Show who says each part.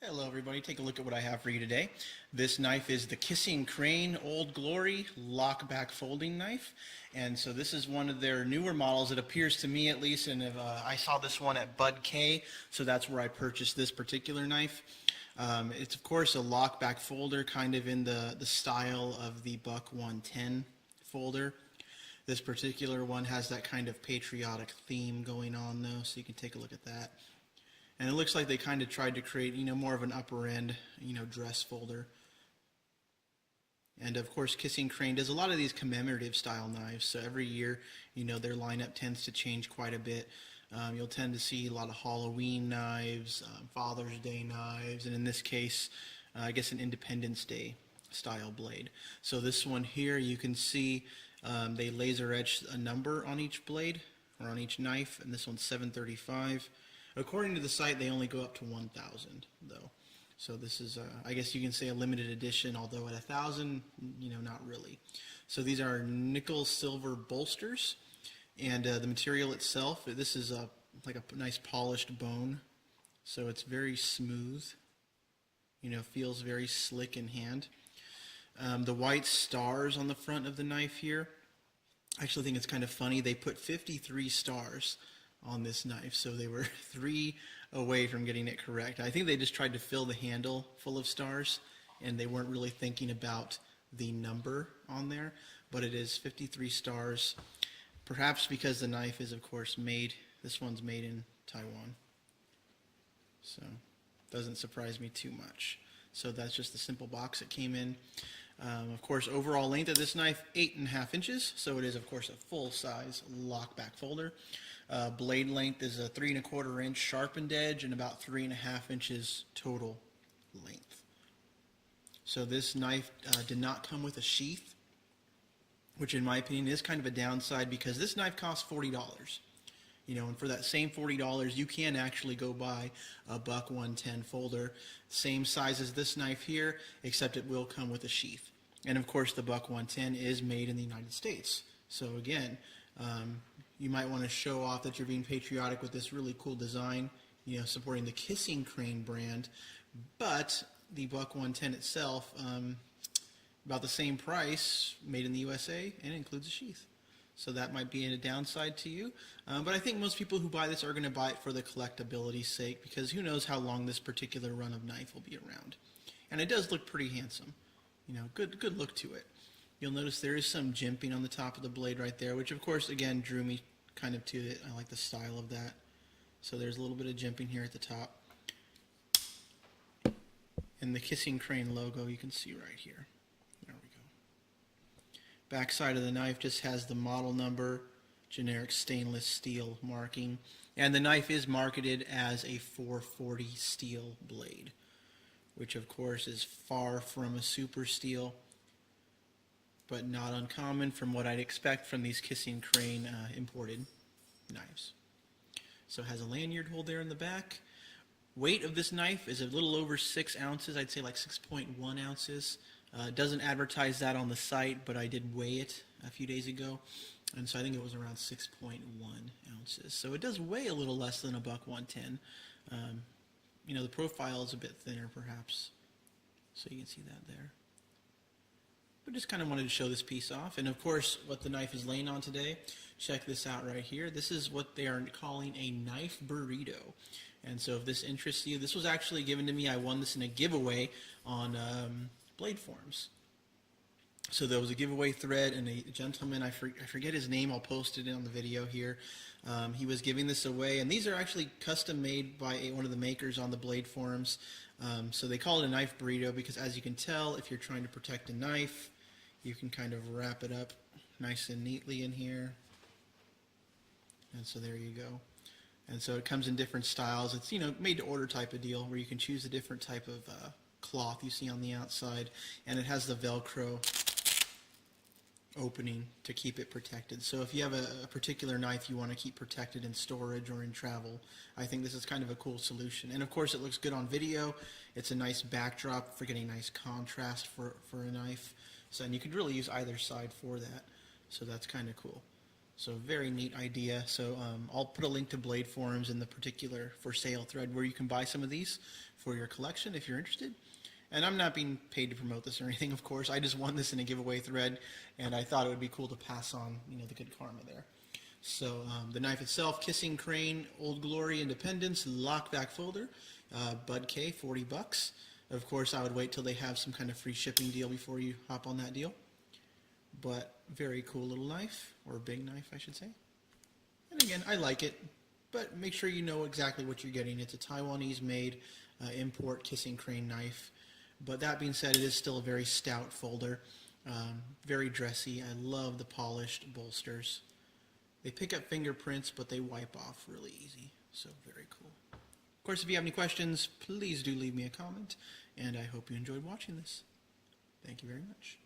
Speaker 1: Hello everybody, take a look at what I have for you today. This knife is the Kissing Crane Old Glory Lockback Folding Knife. And so this is one of their newer models, it appears to me at least, and if, I saw this one at Bud K, so that's where I purchased this particular knife. It's of course a lockback folder, kind of in the style of the Buck 110 folder. This particular one has that kind of patriotic theme going on though, so you can take a look at that. And it looks like they kind of tried to create, more of an upper end, dress folder. And of course, Kissing Crane does a lot of these commemorative style knives. So every year, their lineup tends to change quite a bit. You'll tend to see a lot of Halloween knives, Father's Day knives, and in this case, I guess an Independence Day style blade. So this one here, you can see they laser etched a number on each blade or on each knife, and this one's 735. According to the site, they only go up to 1,000, though. So this is, I guess you can say, a limited edition, although at 1,000, not really. So these are nickel silver bolsters, and the material itself, this is like a nice polished bone, so it's very smooth. Feels very slick in hand. The white stars on the front of the knife here, I actually think it's kind of funny. They put 53 stars on this knife, so they were 3 away from getting it correct. I think they just tried to fill the handle full of stars, and they weren't really thinking about the number on there, but it is 53 stars, perhaps because the knife is, of course, this one's made in Taiwan, so doesn't surprise me too much. So that's just the simple box it came in. Of course, overall length of this knife, 8.5 inches, so it is, of course, a full-size lockback folder. Blade length is a 3¼ inch sharpened edge and about 3.5 inches total length. So this knife did not come with a sheath, which in my opinion is kind of a downside because this knife costs $40. And for that same $40, you can actually go buy a Buck 110 folder, same size as this knife here, except it will come with a sheath. And of course, the Buck 110 is made in the United States. So again, you might want to show off that you're being patriotic with this really cool design, supporting the Kissing Crane brand, but the Buck 110 itself, about the same price, made in the USA, and it includes a sheath. So that might be a downside to you. But I think most people who buy this are going to buy it for the collectability's sake, because who knows how long this particular run of knife will be around. And it does look pretty handsome. Good look to it. You'll notice there is some jimping on the top of the blade right there, which of course, again, drew me kind of to it. I like the style of that. So there's a little bit of jimping here at the top. And the Kissing Crane logo you can see right here. There we go. Back side of the knife just has the model number, generic stainless steel marking, and the knife is marketed as a 440 steel blade, which of course is far from a super steel, but not uncommon from what I'd expect from these Kissing Crane imported knives. So it has a lanyard hole there in the back. Weight of this knife is a little over 6 ounces. I'd say like 6.1 ounces. It doesn't advertise that on the site, but I did weigh it a few days ago, and so I think it was around 6.1 ounces. So it does weigh a little less than a Buck 110. The profile is a bit thinner perhaps, so you can see that there. But just kind of wanted to show this piece off. And of course, what the knife is laying on today, check this out right here. This is what they are calling a knife burrito. And so if this interests you, this was actually given to me. I won this in a giveaway on Blade Forums. So there was a giveaway thread, and a gentleman, I forget his name, I'll post it on the video here. He was giving this away, and these are actually custom made by one of the makers on the Blade Forums. So they call it a knife burrito because, as you can tell, if you're trying to protect a knife, you can kind of wrap it up nice and neatly in here. And so there you go. And so it comes in different styles. It's, made to order type of deal where you can choose a different type of cloth you see on the outside, and it has the Velcro opening to keep it protected. So if you have a particular knife you want to keep protected in storage or in travel, I think this is kind of a cool solution. And of course it looks good on video. It's a nice backdrop for getting nice contrast for a knife. So, and you could really use either side for that. So that's kind of cool. So very neat idea. So I'll put a link to Blade Forums in the particular for sale thread where you can buy some of these for your collection if you're interested. And I'm not being paid to promote this or anything, of course. I just won this in a giveaway thread, and I thought it would be cool to pass on, the good karma there. So the knife itself, Kissing Crane, Old Glory, Independence, Lockback folder, Bud K, $40. Of course, I would wait till they have some kind of free shipping deal before you hop on that deal. But very cool little knife, or big knife, I should say. And again, I like it, but make sure you know exactly what you're getting. It's a Taiwanese-made import Kissing Crane knife. But that being said, it is still a very stout folder, very dressy. I love the polished bolsters. They pick up fingerprints, but they wipe off really easy, so very cool. Of course, if you have any questions, please do leave me a comment, and I hope you enjoyed watching this. Thank you very much.